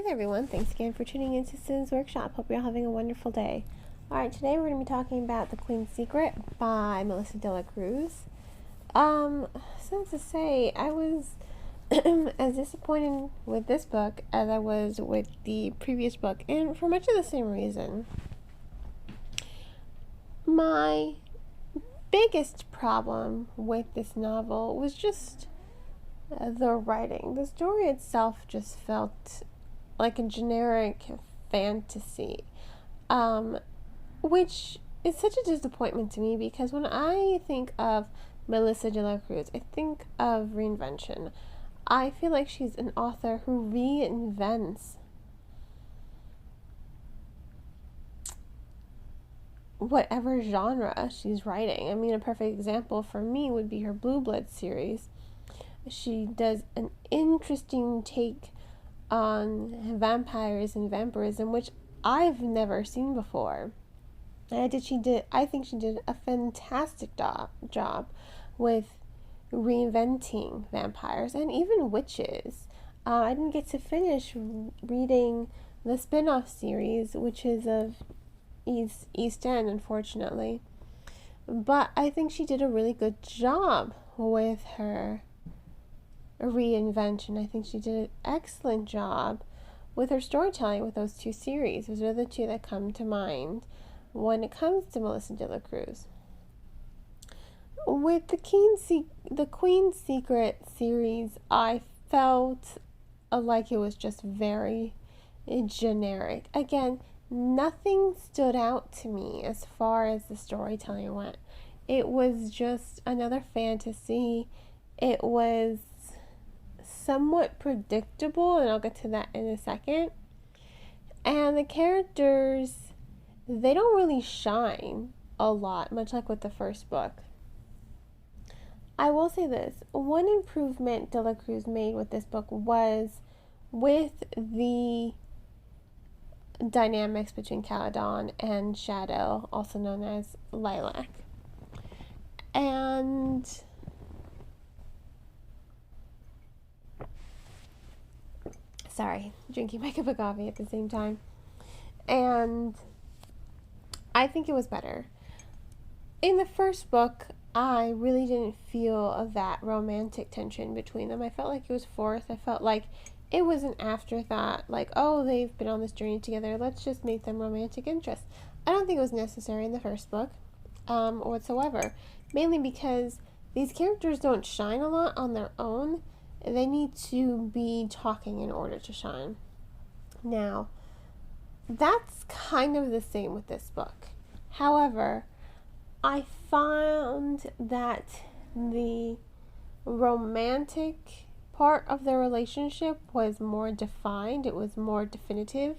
there everyone, thanks again for tuning in to Susan's Workshop. Hope you're all having a wonderful day. Alright, today we're going to be talking about The Queen's Secret by Melissa De La Cruz. Since to say, I was as disappointed with this book as I was with the previous book, and for much of the same reason. My biggest problem with this novel was just the writing. The story itself just felt like a generic fantasy, which is such a disappointment to me because when I think of Melissa De La Cruz, I think of reinvention. I feel like she's an author who reinvents whatever genre she's writing. I mean, a perfect example for me would be her Blue Blood series. She does an interesting take on vampires and vampirism, which I've never seen before. And I think she did a fantastic job with reinventing vampires and even witches. I didn't get to finish reading the spin-off series, which is of East End, unfortunately. But I think she did a really good job with her reinvention. I think she did an excellent job with her storytelling with those two series. Those are the two that come to mind when it comes to Melissa De La Cruz. With the Queen's Secret series, I felt like it was just very generic. Again, nothing stood out to me as far as the storytelling went. It was just another fantasy. It was somewhat predictable, and I'll get to that in a second. And the characters, they don't really shine a lot, much like with the first book. I will say this, one improvement De La Cruz made with this book was with the dynamics between Caledon and Shadow, also known as Lilac. And sorry, drinking my cup of coffee at the same time. And I think it was better. In the first book, I really didn't feel that romantic tension between them. I felt like it was forced. I felt like it was an afterthought, like, oh, they've been on this journey together, let's just make them romantic interests. I don't think it was necessary in the first book whatsoever, mainly because these characters don't shine a lot on their own. They need to be talking in order to shine. Now, that's kind of the same with this book. However, I found that the romantic part of their relationship was more defined. It was more definitive.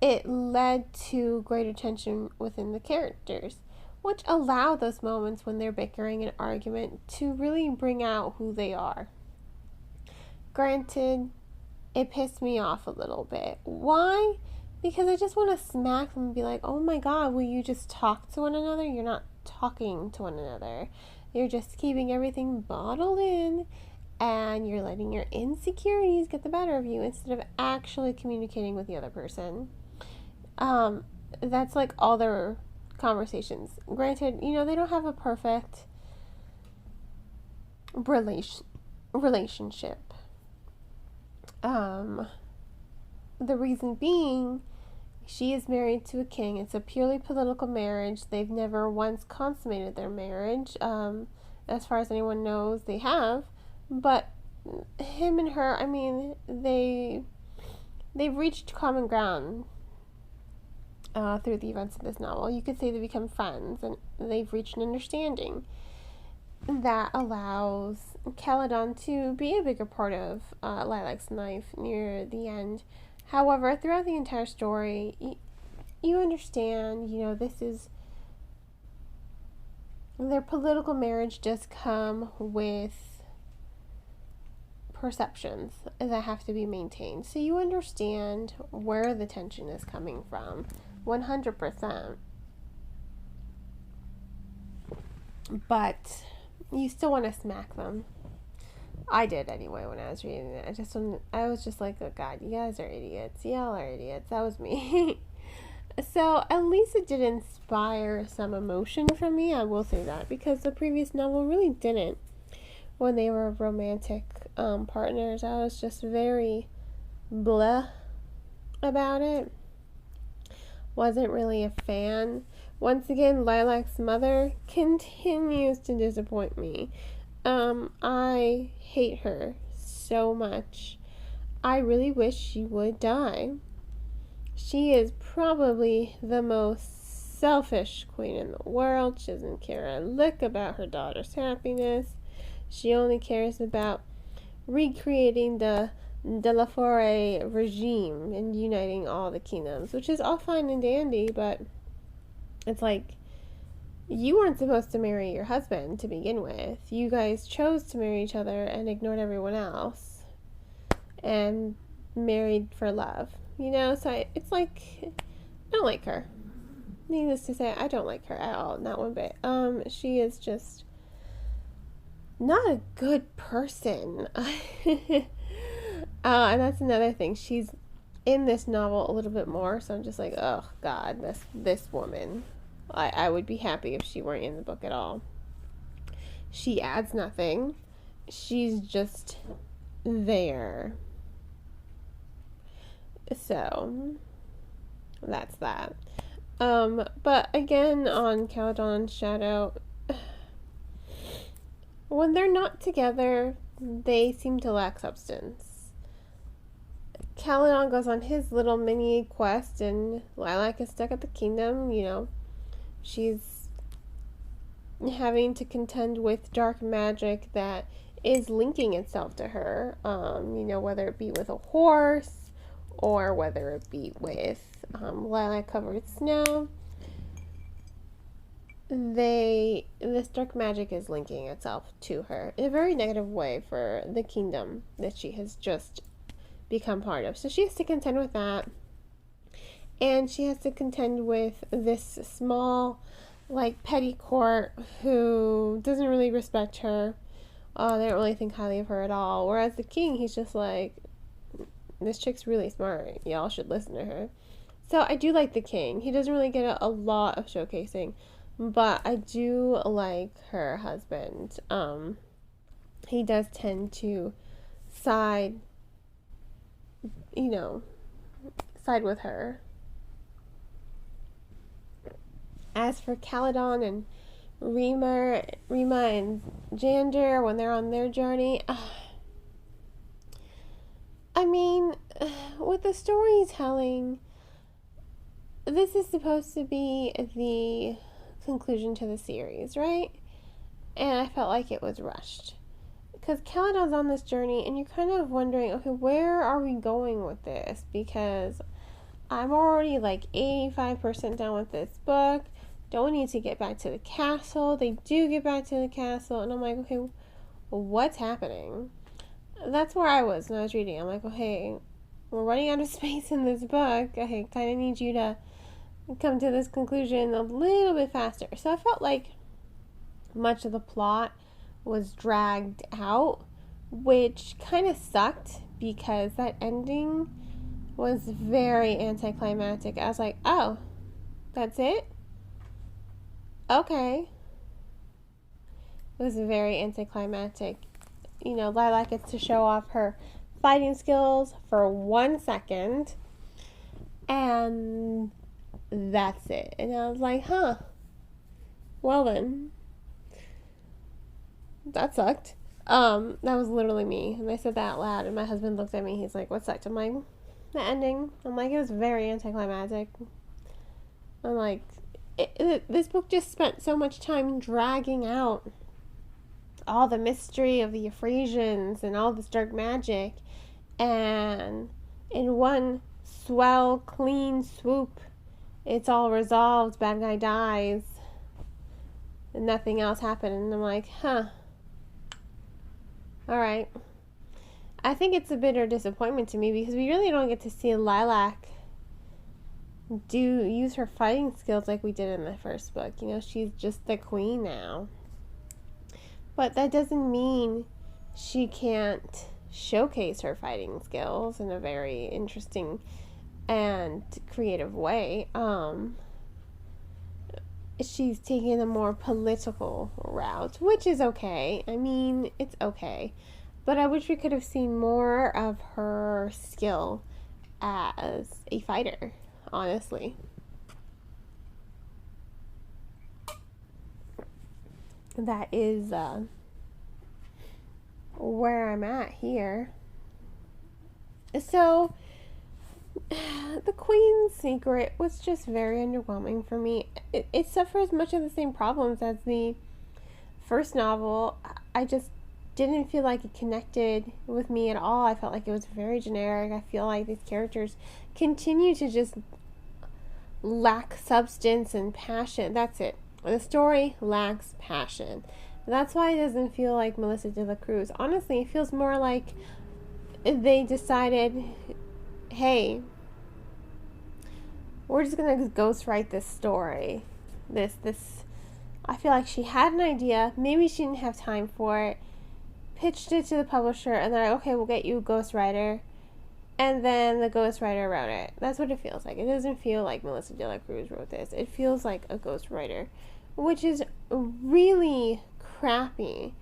It led to greater tension within the characters, which allow those moments when they're bickering and argument to really bring out who they are. Granted, it pissed me off a little bit. Why? Because I just want to smack them and be like, oh my god, will you just talk to one another? You're not talking to one another. You're just keeping everything bottled in, and you're letting your insecurities get the better of you instead of actually communicating with the other person. That's like all their conversations. Granted, they don't have a perfect relationship. The reason being, she is married to a king. It's a purely political marriage. They've never once consummated their marriage. As far as anyone knows, they have. But him and her, I mean, they've reached common ground through the events of this novel. You could say they become friends, and they've reached an understanding that allows Caledon to be a bigger part of Lilac's life near the end. However, throughout the entire story, you understand, this is their political marriage does come with perceptions that have to be maintained. So you understand where the tension is coming from, 100%. But you still want to smack them. I did anyway when I was reading it. I was just like, oh God, you guys are idiots. Y'all are idiots. That was me. So at least it did inspire some emotion from me. I will say that, because the previous novel really didn't. When they were romantic partners, I was just very blah about it. Wasn't really a fan. Once again, Lilac's mother continues to disappoint me. I hate her so much. I really wish she would die. She is probably the most selfish queen in the world. She doesn't care a lick about her daughter's happiness. She only cares about recreating the De La Foray regime and uniting all the kingdoms, which is all fine and dandy, but it's like, you weren't supposed to marry your husband to begin with. You guys chose to marry each other and ignored everyone else and married for love, so it's like, I don't like her. Needless to say, I don't like her at all, not one bit. She is just not a good person. And that's another thing. She's in this novel a little bit more, so I'm just like, oh God, this woman. I would be happy if she weren't in the book at all. She adds nothing. She's just there. So that's that. But again, on Caledon's Shadow, when they're not together, they seem to lack substance. Caledon goes on his little mini quest, and Lilac is stuck at the kingdom. She's having to contend with dark magic that is linking itself to her, whether it be with a horse or whether it be with lilac covered snow. This dark magic is linking itself to her in a very negative way for the kingdom that she has just become part of. So she has to contend with that, and she has to contend with this small, petty court who doesn't really respect her. They don't really think highly of her at all. Whereas the king, he's just like, this chick's really smart. Y'all should listen to her. So I do like the king. He doesn't really get a lot of showcasing, but I do like her husband. He does tend to side with her. As for Caledon and Rima and Jander, when they're on their journey, with the storytelling, this is supposed to be the conclusion to the series, right? And I felt like it was rushed. Because Caledon's on this journey, and you're kind of wondering, okay, where are we going with this? Because I'm already 85% done with this book. Don't need to get back to the castle. They do get back to the castle, and I'm like, okay, what's happening? That's where I was when I was reading. I'm like, okay, we're running out of space in this book. I kind of need you to come to this conclusion a little bit faster. So I felt like much of the plot was dragged out, which kind of sucked because that ending was very anticlimactic. I was like, oh, that's it? Okay. It was very anticlimactic. Lilac gets to show off her fighting skills for 1 second, and that's it. And I was like, huh, well then, that sucked. That was literally me, and I said that out loud, and my husband looked at me. He's like, what sucked? I'm like, the ending. I'm like, it was very anticlimactic. I'm like, this book just spent so much time dragging out all the mystery of the Euphrasians and all this dark magic, and in one swell, clean swoop, it's all resolved. Bad guy dies, and nothing else happened. And I'm like, huh. All right. I think it's a bitter disappointment to me because we really don't get to see Lilac use her fighting skills like we did in the first book. She's just the queen now. But that doesn't mean she can't showcase her fighting skills in a very interesting and creative way. She's taking a more political route, which is okay. I mean, it's okay. But I wish we could have seen more of her skill as a fighter, honestly. That is where I'm at here. So, The Queen's Secret was just very underwhelming for me. It suffers much of the same problems as the first novel. I just didn't feel like it connected with me at all. I felt like it was very generic. I feel like these characters continue to just lack substance and passion. That's it. The story lacks passion. That's why it doesn't feel like Melissa de la Cruz. Honestly, it feels more like they decided, hey, we're just gonna ghostwrite this story. This I feel like she had an idea, maybe she didn't have time for it, pitched it to the publisher, and they're like, okay, we'll get you a ghostwriter, and then the ghostwriter wrote it. That's what it feels like. It doesn't feel like Melissa de la Cruz wrote this. It feels like a ghostwriter, which is really crappy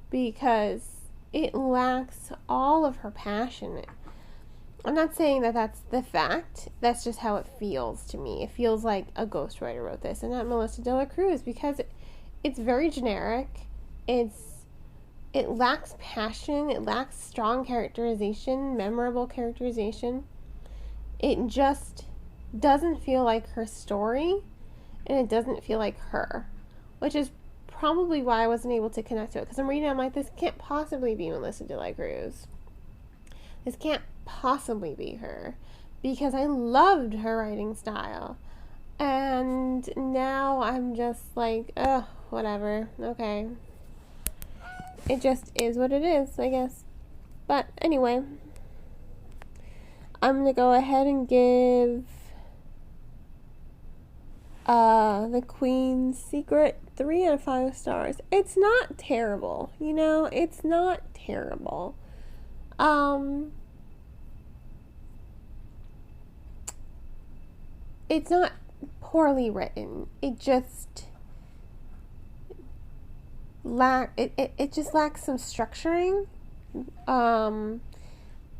because it lacks all of her passion. I'm not saying that that's the fact. That's just how it feels to me. It feels like a ghostwriter wrote this and not Melissa de la Cruz because it's very generic. It lacks passion. It lacks strong characterization, memorable characterization. It just doesn't feel like her story, and it doesn't feel like her, which is probably why I wasn't able to connect to it. Because I'm reading it, I'm like, this can't possibly be Melissa de la Cruz. This can't possibly be her, because I loved her writing style. And now I'm just like, ugh, whatever, okay. It just is what it is, I guess. But anyway, I'm gonna go ahead and give The Queen's Secret 3 out of 5 stars. It's not terrible, it's not terrible. It's not poorly written. It just just lacks some structuring.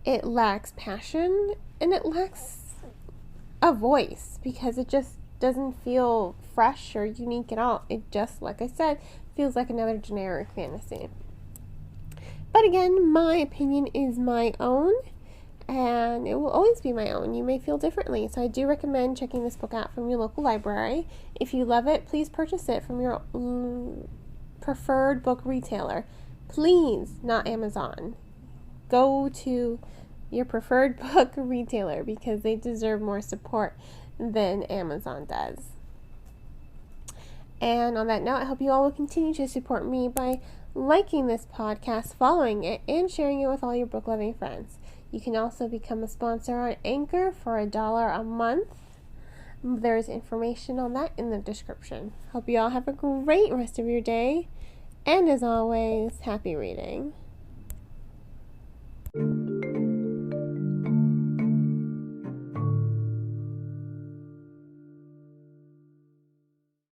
It lacks passion, and it lacks a voice because it just doesn't feel fresh or unique at all. It just, like I said, feels like another generic fantasy. But again, my opinion is my own, and it will always be my own. You may feel differently, so I do recommend checking this book out from your local library. If you love it, please purchase it from your preferred book retailer. Please, not Amazon. Go to your preferred book retailer because they deserve more support than Amazon does. And on that note, I hope you all will continue to support me by liking this podcast, following it, and sharing it with all your book-loving friends. You can also become a sponsor on Anchor for $1 a month. There's information on that in the description. Hope you all have a great rest of your day. And as always, happy reading.